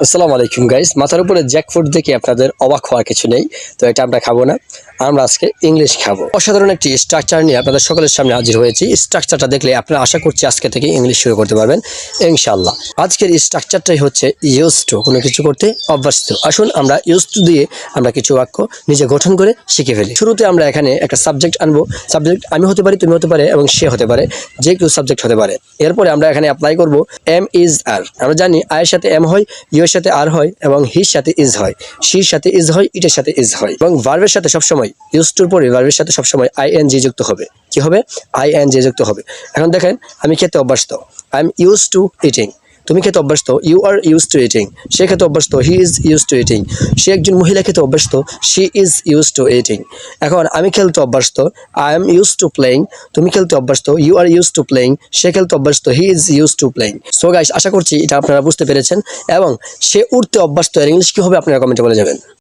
আসসালামু আলাইকুম গাইস, মাথার উপরে জ্যাকফ্রুট দেখে আপনাদের অবাক হওয়ার কিছু নেই। তো এটা আমরা খাবো না, আমরা আজকে ইংলিশ খাবো। অসাধারণ একটি স্ট্রাকচার নিয়ে আপনাদের সকলের সামনে হাজির হয়েছি। স্ট্রাকচারটা দেখলে আপনারা আশা করছি আজকে থেকে ইংলিশ শুরু করতে পারবেন ইনশাআল্লাহ। আজকের স্ট্রাকচারটাই হচ্ছে ইউজ টু, কোনো কিছু করতে অভ্যস্ত। আসুন আমরা ইউজ টু দিয়ে আমরা কিছু বাক্য নিজে গঠন করে শিখে ফেলি। শুরুতে আমরা এখানে একটা সাবজেক্ট আনবো। সাবজেক্ট আমি হতে পারি, তুমি হতে পারে এবং সে হতে পারে, যে কেউ সাবজেক্ট হতে পারে। এরপরে আমরা এখানে অ্যাপ্লাই করব এম ইজ আর। আমরা জানি আয়ের সাথে এম হয়, ইউর সাথে আর হয় এবং হির সাথে ইজ হয়, শির সাথে ইজ হয়, ইটের সাথে ইজ হয় এবং ভার্বের সাথে সবসময় ইউজ টুর পরে ভার্বের সাথে সবসময় আইএনজি যুক্ত হবে। কি হবে? আইএনজি যুক্ত হবে। এখন দেখেন, আমি খেতে অভ্যস্ত, I am use to eating. তুমি খেতে অভ্যস্ত, you are use to eating. সে খেতে অভ্যস্ত, he is use to eating. সে একজন মহিলা খেতে অভ্যস্ত, she is use to eating. এখন আমি খেলতে অভ্যস্ত, I am use to playing. তুমি খেলতে অভ্যস্ত, you are use to playing. সে খেলতে অভ্যস্ত, he is use to playing. So guys, আশা করছি এটা আপনারা বুঝতে পেরেছেন এবং সে উঠতে অভ্যস্ত এর ইংলিশ কি হবে আপনারা কমেন্টে বলে যাবেন।